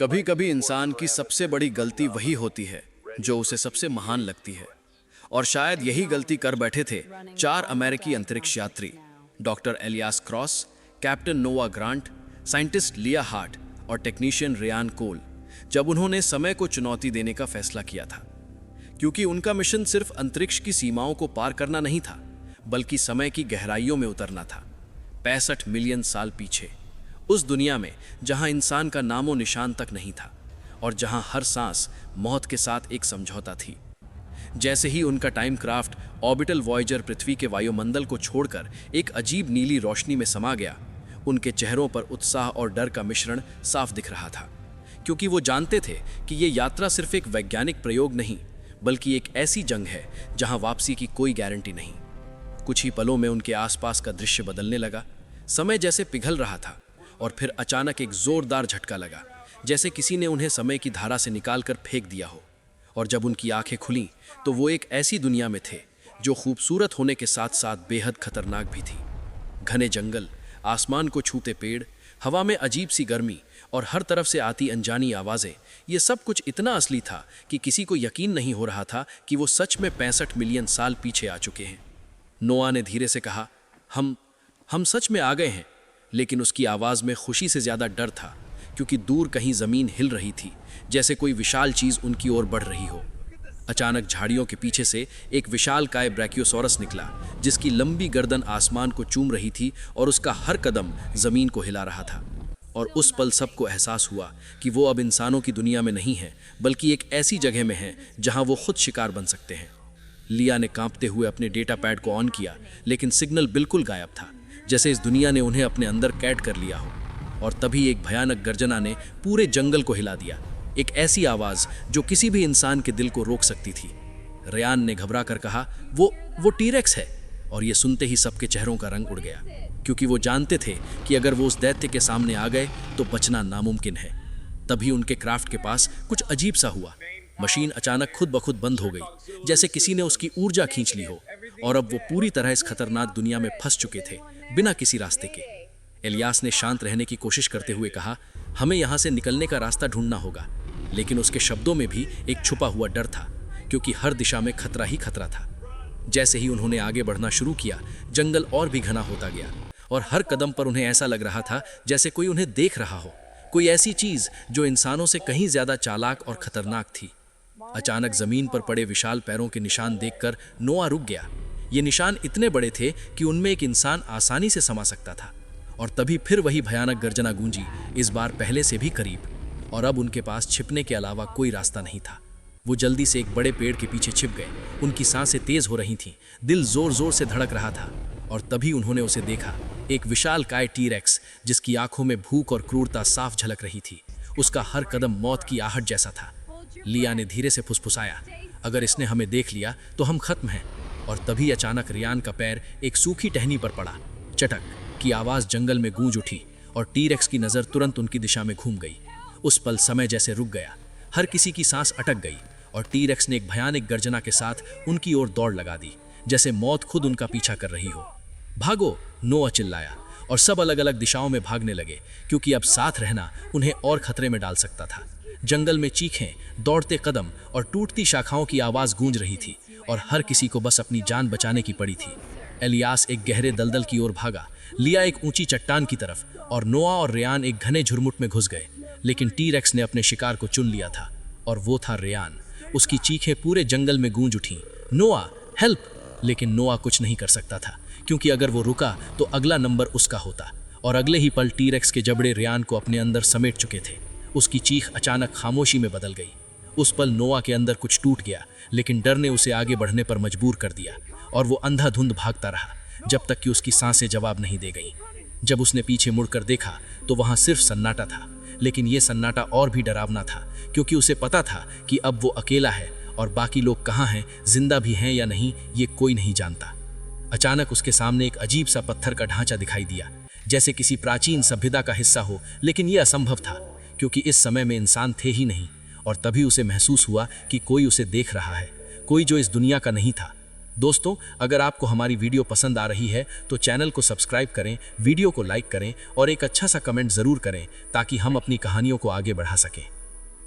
कभी कभी इंसान की सबसे बड़ी गलती वही होती है जो उसे सबसे महान लगती है। और शायद यही गलती कर बैठे थे चार अमेरिकी अंतरिक्ष यात्री, डॉक्टर एलियास क्रॉस, कैप्टन नोआ ग्रांट, साइंटिस्ट लिया हार्ट और टेक्नीशियन रियान कोल, जब उन्होंने समय को चुनौती देने का फैसला किया था। क्योंकि उनका मिशन सिर्फ अंतरिक्ष की सीमाओं को पार करना नहीं था, बल्कि समय की गहराइयों में उतरना था, 65 मिलियन साल पीछे, उस दुनिया में जहां इंसान का नामो निशान तक नहीं था और जहां हर सांस मौत के साथ एक समझौता थी। जैसे ही उनका टाइम क्राफ्ट ऑर्बिटल वॉयेजर पृथ्वी के वायुमंडल को छोड़कर एक अजीब नीली रोशनी में समा गया, उनके चेहरों पर उत्साह और डर का मिश्रण साफ दिख रहा था। क्योंकि वो जानते थे कि ये यात्रा सिर्फ एक वैज्ञानिक प्रयोग नहीं, बल्कि एक ऐसी जंग है जहां वापसी की कोई गारंटी नहीं। कुछ ही पलों में उनके आसपास का दृश्य बदलने लगा। समय जैसे पिघल रहा था और फिर अचानक एक जोरदार झटका लगा, जैसे किसी ने उन्हें समय की धारा से निकालकर फेंक दिया हो। और जब उनकी आंखें खुलीं तो वो एक ऐसी दुनिया में थे जो खूबसूरत होने के साथ साथ बेहद खतरनाक भी थी। घने जंगल, आसमान को छूते पेड़, हवा में अजीब सी गर्मी और हर तरफ से आती अनजानी आवाज़ें, ये सब कुछ इतना असली था कि किसी को यकीन नहीं हो रहा था कि वो सच में 65 मिलियन साल पीछे आ चुके हैं। नोआ ने धीरे से कहा, हम सच में आ गए हैं। लेकिन उसकी आवाज़ में खुशी से ज़्यादा डर था, क्योंकि दूर कहीं ज़मीन हिल रही थी, जैसे कोई विशाल चीज़ उनकी ओर बढ़ रही हो। अचानक झाड़ियों के पीछे से एक विशालकाय ब्रैकियोसॉरस निकला, जिसकी लंबी गर्दन आसमान को चूम रही थी और उसका हर कदम ज़मीन को हिला रहा था। और उस पल सबको एहसास हुआ कि वो अब इंसानों की दुनिया में नहीं है, बल्कि एक ऐसी जगह में है जहां वो खुद शिकार बन सकते हैं। लिया ने कांपते हुए अपने डेटा पैड को ऑन किया, लेकिन सिग्नल बिल्कुल गायब था, जैसे इस दुनिया ने उन्हें अपने अंदर कैद कर लिया हो। और तभी एक भयानक गर्जना ने पूरे जंगल को हिला दिया, एक ऐसी आवाज़ जो किसी भी इंसान के दिल को रोक सकती थी। रियान ने घबरा कर कहा, वो टीरेक्स है। और ये सुनते ही सबके चेहरों का रंग उड़ गया, क्योंकि वो जानते थे कि अगर वो उस दैत्य के सामने आ गए तो बचना नामुमकिन है। तभी उनके क्राफ्ट के पास कुछ अजीब सा हुआ। मशीन अचानक खुद ब खुद बंद हो गई, जैसे किसी ने उसकी ऊर्जा खींच ली हो, और अब वो पूरी तरह इस खतरनाक दुनिया में फंस चुके थे, बिना किसी रास्ते के। एलियास ने शांत रहने की कोशिश करते हुए कहा, हमें यहाँ से निकलने का रास्ता ढूंढना होगा। लेकिन उसके शब्दों में भी एक छुपा हुआ डर था, क्योंकि हर दिशा में खतरा ही खतरा था। जैसे ही उन्होंने आगे बढ़ना शुरू किया, जंगल और भी घना होता गया, और हर कदम पर उन्हें ऐसा लग रहा था जैसे कोई उन्हें देख रहा हो, कोई ऐसी चीज जो इंसानों से कहीं ज्यादा चालाक और खतरनाक थी। अचानक जमीन पर पड़े विशाल पैरों के निशान देखकर नोआ रुक गया। ये निशान इतने बड़े थे कि उनमें एक इंसान आसानी से समा सकता था। और तभी फिर वही भयानक गर्जना गूंजी, इस बार पहले से भी करीब। और अब उनके पास छिपने के अलावा कोई रास्ता नहीं था। वो जल्दी से एक बड़े पेड़ के पीछे छिप गए। उनकी सांसें तेज हो रही थीं, दिल जोर जोर से धड़क रहा था। और तभी उन्होंने उसे देखा, एक विशालकाय टीरेक्स, जिसकी आंखों में भूख और क्रूरता साफ झलक रही थी। उसका हर कदम मौत की आहट जैसा था। लिया ने धीरे से फुसफुसाया, अगर इसने हमें देख लिया तो हम खत्म हैं। और तभी अचानक रियान का पैर एक सूखी टहनी पर पड़ा। चटक की आवाज़ जंगल में गूंज उठी और टीरेक्स की नज़र तुरंत उनकी दिशा में घूम गई। उस पल समय जैसे रुक गया, हर किसी की सांस अटक गई, और टीरेक्स ने एक भयानक गर्जना के साथ उनकी ओर दौड़ लगा दी, जैसे मौत खुद उनका पीछा कर रही हो। भागो, नोआ चिल्लाया, और सब अलग अलग दिशाओं में भागने लगे, क्योंकि अब साथ रहना उन्हें और खतरे में डाल सकता था। जंगल में चीखें, दौड़ते कदम और टूटती शाखाओं की आवाज़ गूंज रही थी, और हर किसी को बस अपनी जान बचाने की पड़ी थी। एलियास एक गहरे दलदल की ओर भागा, लिया एक ऊंची चट्टान की तरफ, और नोआ और रियान एक घने झुरमुट में घुस गए। लेकिन टीरेक्स ने अपने शिकार को चुन लिया था, और वो था रियान। उसकी चीखें पूरे जंगल में गूंज उठीं, नोआ हेल्प! लेकिन नोआ कुछ नहीं कर सकता था, क्योंकि अगर वो रुका तो अगला नंबर उसका होता। और अगले ही पल टीरेक्स के जबड़े रियान को अपने अंदर समेट चुके थे। उसकी चीख अचानक खामोशी में बदल गई। उस पल नोआ के अंदर कुछ टूट गया, लेकिन डर ने उसे आगे बढ़ने पर मजबूर कर दिया, और वो अंधाधुंध भागता रहा जब तक कि उसकी सांसें जवाब नहीं दे गईं। जब उसने पीछे मुड़कर देखा तो वहां सिर्फ सन्नाटा था, लेकिन ये सन्नाटा और भी डरावना था, क्योंकि उसे पता था कि अब वो अकेला है, और बाकी लोग कहाँ हैं, जिंदा भी हैं या नहीं, ये कोई नहीं जानता। अचानक उसके सामने एक अजीब सा पत्थर का ढांचा दिखाई दिया, जैसे किसी प्राचीन सभ्यता का हिस्सा हो, लेकिन ये असंभव था, क्योंकि इस समय में इंसान थे ही नहीं। और तभी उसे महसूस हुआ कि कोई उसे देख रहा है, कोई जो इस दुनिया का नहीं था। दोस्तों, अगर आपको हमारी वीडियो पसंद आ रही है तो चैनल को सब्सक्राइब करें, वीडियो को लाइक करें और एक अच्छा सा कमेंट जरूर करें ताकि हम अपनी कहानियों को आगे बढ़ा सकें।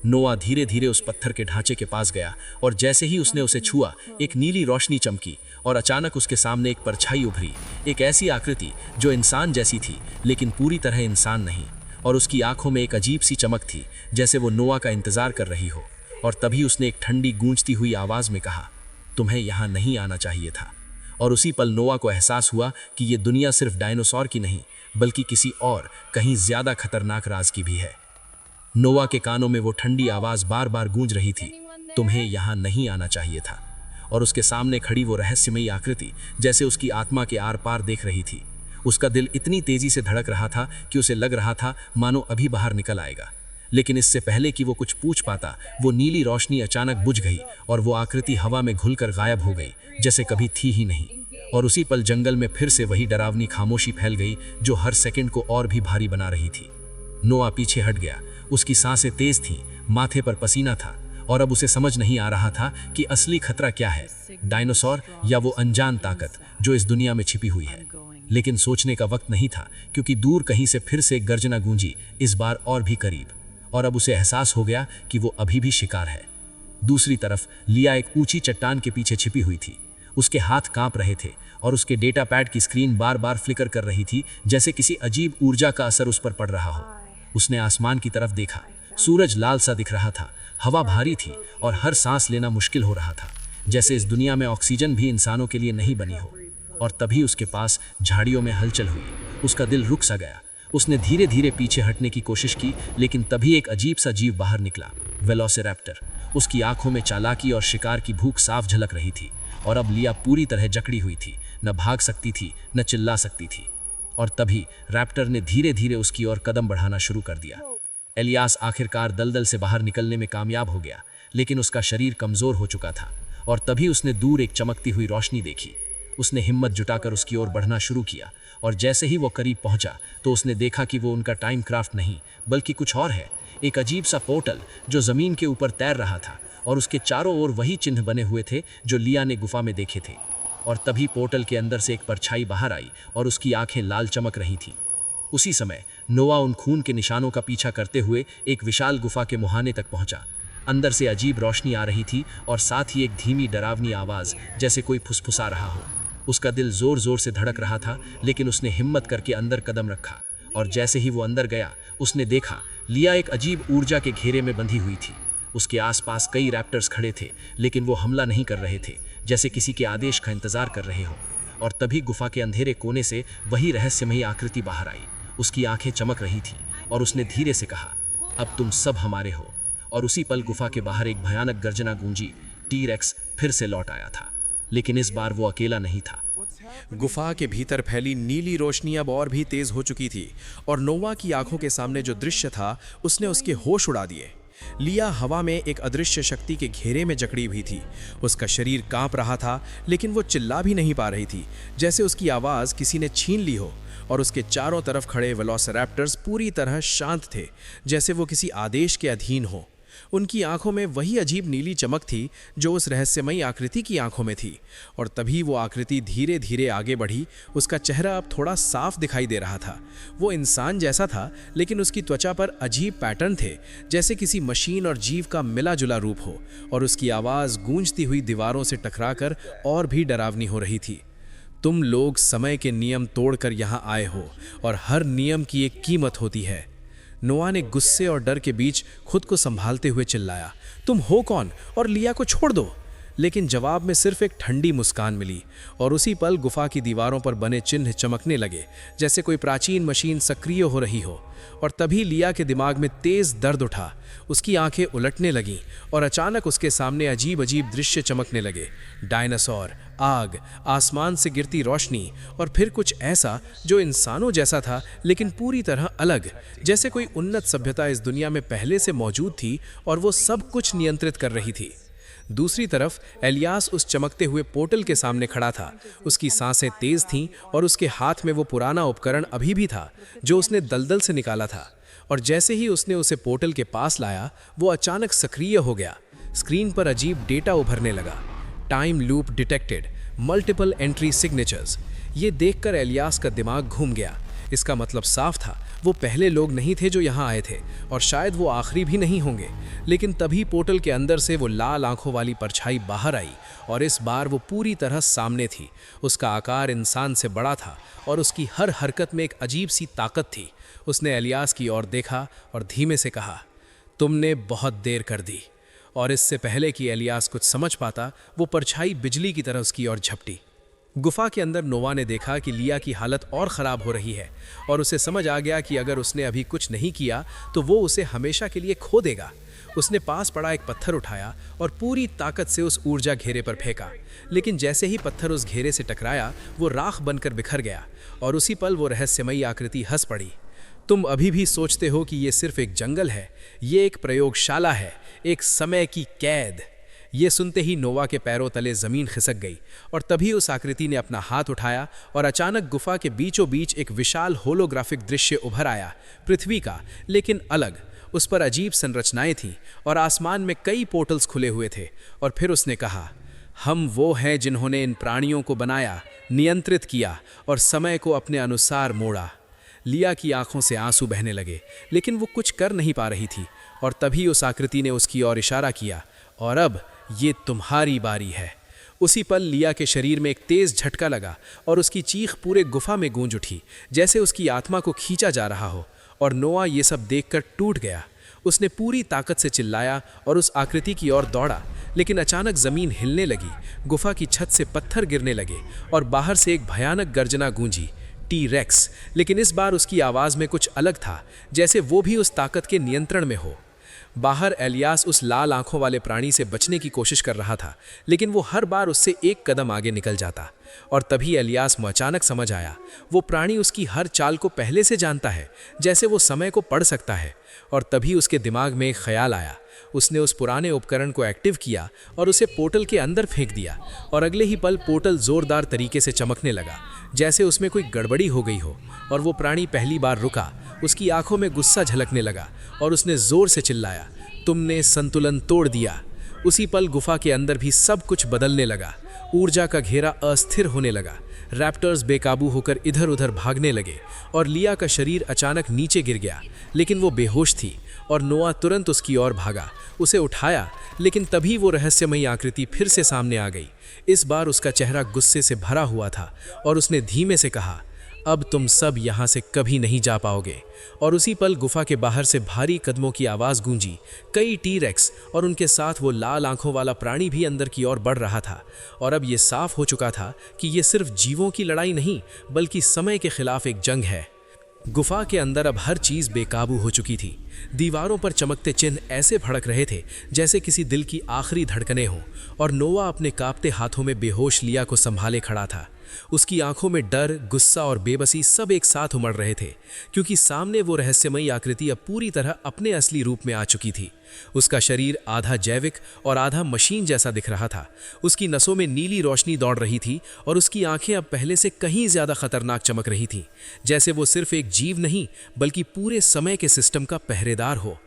नोआ धीरे धीरे उस पत्थर के ढांचे के पास गया और जैसे ही उसने उसे छुआ, एक नीली रोशनी चमकी और अचानक उसके सामने एक परछाई उभरी, एक ऐसी आकृति जो इंसान जैसी थी लेकिन पूरी तरह इंसान नहीं। और उसकी आंखों में एक अजीब सी चमक थी, जैसे वो नोआ का इंतजार कर रही हो। और तभी उसने एक ठंडी गूंजती हुई आवाज में कहा, तुम्हें यहाँ नहीं आना चाहिए था। और उसी पल नोआ को एहसास हुआ कि ये दुनिया सिर्फ डायनासोर की नहीं बल्कि किसी और कहीं ज्यादा खतरनाक राज की भी है। नोआ के कानों में वो ठंडी आवाज बार बार गूंज रही थी, तुम्हें यहाँ नहीं आना चाहिए था। और उसके सामने खड़ी वो रहस्यमयी आकृति जैसे उसकी आत्मा के आर पार देख रही थी। उसका दिल इतनी तेजी से धड़क रहा था कि उसे लग रहा था मानो अभी बाहर निकल आएगा। लेकिन इससे पहले कि वो कुछ पूछ पाता, वो नीली रोशनी अचानक बुझ गई और वो आकृति हवा में घुलकर गायब हो गई, जैसे कभी थी ही नहीं। और उसी पल जंगल में फिर से वही डरावनी खामोशी फैल गई जो हर सेकंड को और भी भारी बना रही थी। नोआ पीछे हट गया, उसकी सांसें तेज थीं, माथे पर पसीना था और अब उसे समझ नहीं आ रहा था कि असली खतरा क्या है, डायनासोर या वो अनजान ताकत जो इस दुनिया में छिपी हुई है। लेकिन सोचने का वक्त नहीं था, क्योंकि दूर कहीं से फिर से एक गर्जना गूंजी, इस बार और भी करीब। और अब उसे एहसास हो गया कि वो अभी भी शिकार है। दूसरी तरफ लिया एक ऊंची चट्टान के पीछे छिपी हुई थी। उसके हाथ कांप रहे थे और उसके डेटा पैड की स्क्रीन बार बार फ्लिकर कर रही थी, जैसे किसी अजीब ऊर्जा का असर उस पर पड़ रहा हो। उसने आसमान की तरफ देखा, सूरज लाल सा दिख रहा था, हवा भारी थी और हर सांस लेना मुश्किल हो रहा था, जैसे इस दुनिया में ऑक्सीजन भी इंसानों के लिए नहीं बनी हो। और तभी उसके पास झाड़ियों में हलचल हुई, उसका दिल रुक सा गया। उसने धीरे धीरे पीछे हटने की कोशिश की, लेकिन तभी एक अजीब सा जीव बाहर निकला, वेलोसिरैप्टर। उसकी आंखों में चालाकी और शिकार की भूख साफ झलक रही थी। और अब लिया पूरी तरह जकड़ी हुई थी, न भाग सकती थी न चिल्ला सकती थी। और तभी रैप्टर ने धीरे धीरे उसकी ओर कदम बढ़ाना शुरू कर दिया। एलियास आखिरकार दलदल से बाहर निकलने में कामयाब हो गया, लेकिन उसका शरीर कमजोर हो चुका था। और तभी उसने दूर एक चमकती हुई रोशनी देखी। उसने हिम्मत जुटाकर उसकी ओर बढ़ना शुरू किया और जैसे ही वो करीब पहुंचा तो उसने देखा कि वो उनका टाइम क्राफ्ट नहीं बल्कि कुछ और है, एक अजीब सा पोर्टल जो जमीन के ऊपर तैर रहा था और उसके चारों ओर वही चिन्ह बने हुए थे जो लिया ने गुफा में देखे थे। और तभी पोर्टल के अंदर से एक परछाई बाहर आई और उसकी आंखें लाल चमक रही थीं। उसी समय नोआ उन खून के निशानों का पीछा करते हुए एक विशाल गुफा के मुहाने तक पहुंचा। अंदर से अजीब रोशनी आ रही थी और साथ ही एक धीमी डरावनी आवाज, जैसे कोई फुसफुसा रहा हो। उसका दिल जोर जोर से धड़क रहा था, लेकिन उसने हिम्मत करके अंदर कदम रखा। और जैसे ही वो अंदर गया, उसने देखा लिया एक अजीब ऊर्जा के घेरे में बंधी हुई थी। उसके आसपास कई रैप्टर्स खड़े थे, लेकिन वो हमला नहीं कर रहे थे, जैसे किसी के आदेश का इंतजार कर रहे हो। और तभी गुफा के अंधेरे कोने से वही रहस्यमयी आकृति बाहर आई। उसकी आंखें चमक रही थीं और उसने धीरे से कहा, अब तुम सब हमारे हो। और उसी पल गुफा के बाहर एक भयानक गर्जना गूंजी। टी-रेक्स फिर से लौट आया था, लेकिन इस बार वो अकेला नहीं था। गुफा के भीतर फैली नीली रोशनी अब और भी तेज हो चुकी थी और नोवा की आंखों के सामने जो दृश्य था उसने उसके होश उड़ा दिए। लिया हवा में एक अदृश्य शक्ति के घेरे में जकड़ी हुई थी। उसका शरीर कांप रहा था, लेकिन वो चिल्ला भी नहीं पा रही थी, जैसे उसकी आवाज किसी ने छीन ली हो। और उसके चारों तरफ खड़े वेलोसिरैप्टर्स पूरी तरह शांत थे, जैसे वो किसी आदेश के अधीन हो। उनकी आंखों में वही अजीब नीली चमक थी जो उस रहस्यमयी आकृति की आंखों में थी। और तभी वो आकृति धीरे धीरे आगे बढ़ी। उसका चेहरा अब थोड़ा साफ दिखाई दे रहा था। वो इंसान जैसा था, लेकिन उसकी त्वचा पर अजीब पैटर्न थे, जैसे किसी मशीन और जीव का मिला जुला रूप हो। और उसकी आवाज़ गूंजती हुई दीवारों से टकराकर और भी डरावनी हो रही थी। तुम लोग समय के नियम तोड़कर यहाँ आए हो और हर नियम की एक कीमत होती है। नोआ ने गुस्से और डर के बीच खुद को संभालते हुए चिल्लाया, तुम हो कौन और लिया को छोड़ दो। लेकिन जवाब में सिर्फ एक ठंडी मुस्कान मिली और उसी पल गुफा की दीवारों पर बने चिन्ह चमकने लगे, जैसे कोई प्राचीन मशीन सक्रिय हो रही हो। और तभी लिया के दिमाग में तेज दर्द उठा। उसकी आंखें उलटने लगीं और अचानक उसके सामने अजीब अजीब दृश्य चमकने लगे। डायनासोर, आग, आसमान से गिरती रोशनी और फिर कुछ ऐसा जो इंसानों जैसा था लेकिन पूरी तरह अलग, जैसे कोई उन्नत सभ्यता इस दुनिया में पहले से मौजूद थी और वो सब कुछ नियंत्रित कर रही थी। दूसरी तरफ एलियास उस चमकते हुए पोर्टल के सामने खड़ा था। उसकी सांसें तेज थीं और उसके हाथ में वो पुराना उपकरण अभी भी था जो उसने दलदल से निकाला था। और जैसे ही उसने उसे पोर्टल के पास लाया, वो अचानक सक्रिय हो गया। स्क्रीन पर अजीब डेटा उभरने लगा। Time loop detected, multiple entry signatures. ये देखकर एलियास का दिमाग घूम गया। इसका मतलब साफ था, वो पहले लोग नहीं थे जो यहाँ आए थे और शायद वो आखिरी भी नहीं होंगे। लेकिन तभी पोर्टल के अंदर से वो लाल आंखों वाली परछाई बाहर आई और इस बार वो पूरी तरह सामने थी। उसका आकार इंसान से बड़ा था और उसकी हर हरकत में एक अजीब सी ताकत थी। उसने एलियास की ओर देखा और धीमे से कहा, तुमने बहुत देर कर दी। और इससे पहले कि एलियास कुछ समझ पाता, वो परछाई बिजली की तरह उसकी ओर झपटी। गुफा के अंदर नोवा ने देखा कि लिया की हालत और ख़राब हो रही है और उसे समझ आ गया कि अगर उसने अभी कुछ नहीं किया तो वो उसे हमेशा के लिए खो देगा। उसने पास पड़ा एक पत्थर उठाया और पूरी ताकत से उस ऊर्जा घेरे पर फेंका, लेकिन जैसे ही पत्थर उस घेरे से टकराया वो राख बनकर बिखर गया और उसी पल वो रहस्यमयी आकृति हंस पड़ी। तुम अभी भी सोचते हो कि ये सिर्फ एक जंगल है? ये एक प्रयोगशाला है, एक समय की कैद। ये सुनते ही नोवा के पैरों तले जमीन खिसक गई और तभी उस आकृति ने अपना हाथ उठाया और अचानक गुफा के बीचों बीच एक विशाल होलोग्राफिक दृश्य उभर आया, पृथ्वी का, लेकिन अलग। उस पर अजीब संरचनाएं थीं और आसमान में कई पोर्टल्स खुले हुए थे। और फिर उसने कहा, हम वो हैं जिन्होंने इन प्राणियों को बनाया, नियंत्रित किया और समय को अपने अनुसार मोड़ा। लिया की आंखों से आंसू बहने लगे, लेकिन वो कुछ कर नहीं पा रही थी। और तभी उस आकृति ने उसकी ओर इशारा किया, और अब ये तुम्हारी बारी है। उसी पल लिया के शरीर में एक तेज झटका लगा और उसकी चीख पूरे गुफा में गूंज उठी, जैसे उसकी आत्मा को खींचा जा रहा हो। और नोआ ये सब देखकर टूट गया। उसने पूरी ताकत से चिल्लाया और उस आकृति की ओर दौड़ा, लेकिन अचानक जमीन हिलने लगी, गुफा की छत से पत्थर गिरने लगे और बाहर से एक भयानक गर्जना गूंजी, टी रेक्स। लेकिन इस बार उसकी आवाज़ में कुछ अलग था, जैसे वो भी उस ताकत के नियंत्रण में हो। बाहर एलियास उस लाल आंखों वाले प्राणी से बचने की कोशिश कर रहा था, लेकिन वो हर बार उससे एक कदम आगे निकल जाता। और तभी एलियास को अचानक समझ आया, वो प्राणी उसकी हर चाल को पहले से जानता है, जैसे वो समय को पढ़ सकता है। और तभी उसके दिमाग में एक ख्याल आया। उसने उस पुराने उपकरण को एक्टिव किया और उसे पोर्टल के अंदर फेंक दिया। और अगले ही पल पोर्टल जोरदार तरीके से चमकने लगा, जैसे उसमें कोई गड़बड़ी हो गई हो। और वो प्राणी पहली बार रुका, उसकी आंखों में गुस्सा झलकने लगा और उसने जोर से चिल्लाया, तुमने संतुलन तोड़ दिया। उसी पल गुफा के अंदर भी सब कुछ बदलने लगा। ऊर्जा का घेरा अस्थिर होने लगा, रैप्टर्स बेकाबू होकर इधर उधर भागने लगे और लिया का शरीर अचानक नीचे गिर गया, लेकिन वो बेहोश थी। और नोआ तुरंत उसकी ओर भागा, उसे उठाया, लेकिन तभी वो रहस्यमयी आकृति फिर से सामने आ गई। इस बार उसका चेहरा गुस्से से भरा हुआ था और उसने धीमे से कहा, अब तुम सब यहाँ से कभी नहीं जा पाओगे। और उसी पल गुफा के बाहर से भारी कदमों की आवाज़ गूंजी। कई टी-रेक्स और उनके साथ वो लाल आंखों वाला प्राणी भी अंदर की ओर बढ़ रहा था। और अब ये साफ हो चुका था कि ये सिर्फ जीवों की लड़ाई नहीं, बल्कि समय के खिलाफ एक जंग है। गुफा के अंदर अब हर चीज़ बेकाबू हो चुकी थी। दीवारों पर चमकते चिन्ह ऐसे भड़क रहे थे जैसे किसी दिल की आखिरी धड़कनें हों। और नोआ अपने कांपते हाथों में बेहोश लिया को संभाले खड़ा था। उसकी आंखों में डर, गुस्सा और बेबसी सब एक साथ उमड़ रहे थे, क्योंकि सामने वो रहस्यमयी आकृति अब पूरी तरह अपने असली रूप में आ चुकी थी। उसका शरीर आधा जैविक और आधा मशीन जैसा दिख रहा था। उसकी नसों में नीली रोशनी दौड़ रही थी और उसकी आंखें अब पहले से कहीं ज्यादा खतरनाक चमक रही थीं, जैसे वो सिर्फ एक जीव नहीं बल्कि पूरे समय के सिस्टम का पहरेदार हो।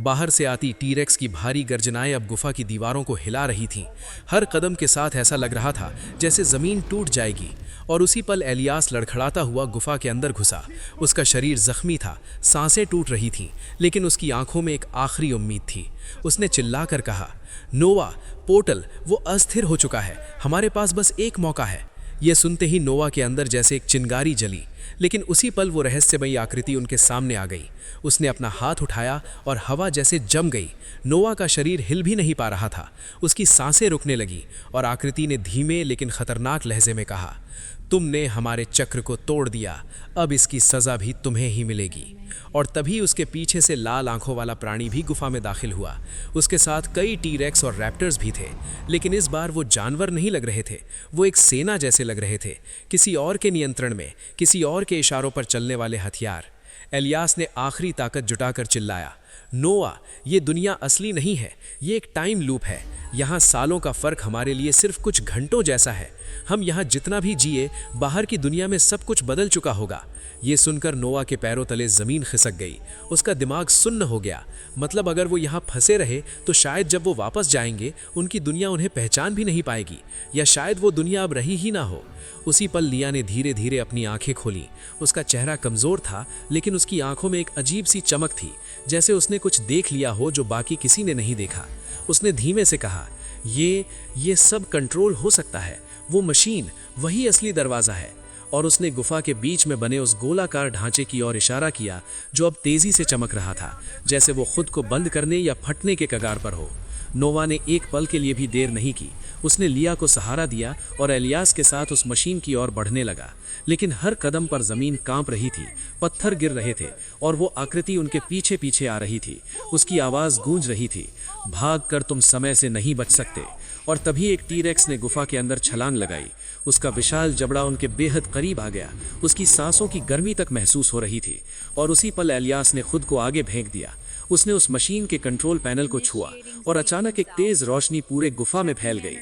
बाहर से आती टी-रेक्स की भारी गर्जनाएं अब गुफा की दीवारों को हिला रही थीं। हर कदम के साथ ऐसा लग रहा था जैसे जमीन टूट जाएगी। और उसी पल एलियास लड़खड़ाता हुआ गुफा के अंदर घुसा। उसका शरीर जख्मी था, सांसें टूट रही थीं, लेकिन उसकी आंखों में एक आखिरी उम्मीद थी। उसने चिल्लाकर कहा, नोवा, पोर्टल वो अस्थिर हो चुका है, हमारे पास बस एक मौका है। यह सुनते ही नोवा के अंदर जैसे एक चिंगारी जली, लेकिन उसी पल वो रहस्यमयी आकृति उनके सामने आ गई। उसने अपना हाथ उठाया और हवा जैसे जम गई। नोवा का शरीर हिल भी नहीं पा रहा था, उसकी सांसें रुकने लगी और आकृति ने धीमे लेकिन खतरनाक लहजे में कहा, तुमने हमारे चक्र को तोड़ दिया, अब इसकी सज़ा भी तुम्हें ही मिलेगी। और तभी उसके पीछे से लाल आंखों वाला प्राणी भी गुफा में दाखिल हुआ। उसके साथ कई टी-रेक्स और रैप्टर्स भी थे, लेकिन इस बार वो जानवर नहीं लग रहे थे, वो एक सेना जैसे लग रहे थे, किसी और के नियंत्रण में, किसी और के इशारों पर चलने वाले हथियार। एलियास ने आखिरी ताकत जुटाकर चिल्लाया, नोआ, ये दुनिया असली नहीं है, ये एक टाइम लूप है। यहाँ सालों का फर्क हमारे लिए सिर्फ कुछ घंटों जैसा है। हम यहाँ जितना भी जिए, बाहर की दुनिया में सब कुछ बदल चुका होगा। ये सुनकर नोआ के पैरों तले जमीन खिसक गई। उसका दिमाग सुन्न हो गया। मतलब अगर वो यहाँ फंसे रहे तो शायद जब वो वापस जाएंगे उनकी दुनिया उन्हें पहचान भी नहीं पाएगी, या शायद वो दुनिया अब रही ही ना हो। उसी पल लिया ने धीरे धीरे अपनी आंखें खोली। उसका चेहरा कमजोर था, लेकिन उसकी आंखों में एक अजीब सी चमक थी, जैसे उसने कुछ देख लिया हो जो बाकी किसी ने नहीं देखा। उसने धीमे से कहा, ये सब कंट्रोल हो सकता है। वो मशीन वही असली दरवाजा है। और उसने गुफा के बीच में बने उस गोलाकार ढांचे की ओर इशारा किया जो अब तेजी से चमक रहा था, जैसे वो खुद को बंद करने या फटने के कगार पर हो। नोवा ने एक पल के लिए भी देर नहीं की। उसने लिया को सहारा दिया और एलियास के साथ उस मशीन की ओर बढ़ने लगा। लेकिन हर कदम पर जमीन कांप रही थी, पत्थर गिर रहे थे और वो आकृति उनके पीछे पीछे आ रही थी। उसकी आवाज गूंज रही थी, भाग कर तुम समय से नहीं बच सकते। और तभी एक टीरेक्स ने गुफा के अंदर छलांग लगाई। उसका विशाल जबड़ा उनके बेहद करीब आ गया। उसकी सांसों की गर्मी तक महसूस हो रही थी। और उसी पल एलियास ने खुद को आगे फेंक दिया। उसने उस मशीन के कंट्रोल पैनल को छुआ और अचानक एक तेज रोशनी पूरे गुफा में फैल गई।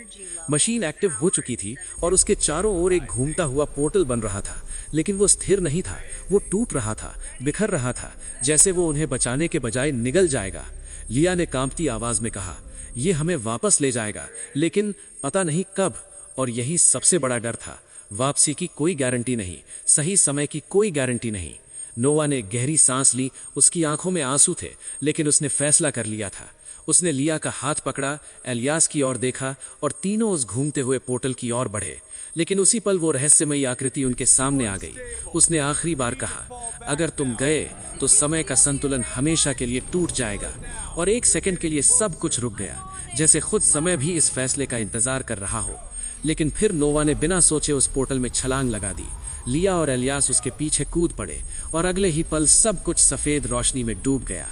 मशीन एक्टिव हो चुकी थी और उसके चारों ओर एक घूमता हुआ पोर्टल बन रहा था। लेकिन वो स्थिर नहीं था, वो टूट रहा था, बिखर रहा था, जैसे वो उन्हें बचाने के बजाय निगल जाएगा। लिया ने कांपती आवाज में कहा, ये हमें वापस ले जाएगा, लेकिन पता नहीं कब। और यही सबसे बड़ा डर था। वापसी की कोई गारंटी नहीं, सही समय की कोई गारंटी नहीं। नोवा ने गहरी सांस ली। उसकी आंखों में आंसू थे, लेकिन उसने फैसला कर लिया था। उसने लिया का हाथ पकड़ा, एलियास की ओर देखा और तीनों उस घूमते हुए पोर्टल की ओर बढ़े। लेकिन उसी पल वो रहस्यमयी आकृति उनके सामने आ गई। उसने आखिरी बार कहा, अगर तुम गए तो समय का संतुलन हमेशा के लिए टूट जाएगा। और एक सेकंड के लिए सब कुछ रुक गया, जैसे खुद समय भी इस फैसले का इंतजार कर रहा हो। लेकिन फिर नोवा ने बिना सोचे उस पोर्टल में छलांग लगा दी। लिया और एलियास उसके पीछे कूद पड़े और अगले ही पल सब कुछ सफेद रोशनी में डूब गया।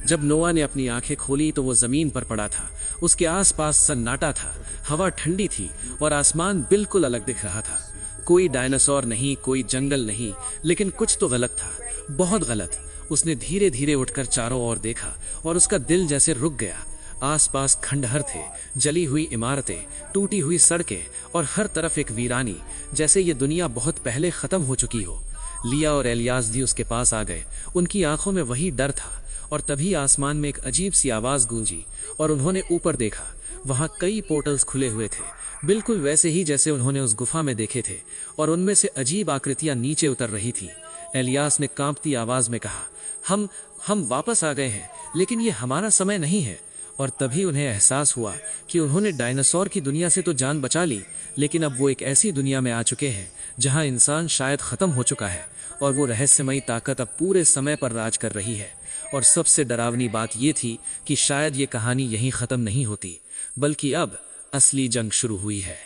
जब नोवा ने अपनी आंखें खोली तो वो जमीन पर पड़ा था। उसके आसपास सन्नाटा था, हवा ठंडी थी और आसमान बिल्कुल अलग दिख रहा था। कोई डायनासोर नहीं, कोई जंगल नहीं, लेकिन कुछ तो गलत था, बहुत गलत। उसने धीरे धीरे उठकर चारों ओर देखा और उसका दिल जैसे रुक गया। आसपास खंडहर थे, जली हुई इमारतें, टूटी हुई सड़कें और हर तरफ एक वीरानी, जैसे ये दुनिया बहुत पहले खत्म हो चुकी हो। लिया और एलियास भी उसके पास आ गए। उनकी आंखों में वही डर था। और तभी आसमान में एक अजीब सी आवाज गूंजी और उन्होंने ऊपर देखा। वहां कई पोर्टल्स खुले हुए थे, बिल्कुल वैसे ही जैसे उन्होंने उस गुफा में देखे थे। और उनमें से अजीब आकृतियां नीचे उतर रही थी। एलियास ने कांपती आवाज में कहा, हम वापस आ गए हैं, लेकिन ये हमारा समय नहीं है। और तभी उन्हें एहसास हुआ कि उन्होंने डायनासोर की दुनिया से तो जान बचा ली, लेकिन अब वो एक ऐसी दुनिया में आ चुके हैं जहां इंसान शायद खत्म हो चुका है और वो रहस्यमयी ताकत अब पूरे समय पर राज कर रही है। और सबसे डरावनी बात ये थी कि शायद ये कहानी यहीं खत्म नहीं होती, बल्कि अब असली जंग शुरू हुई है।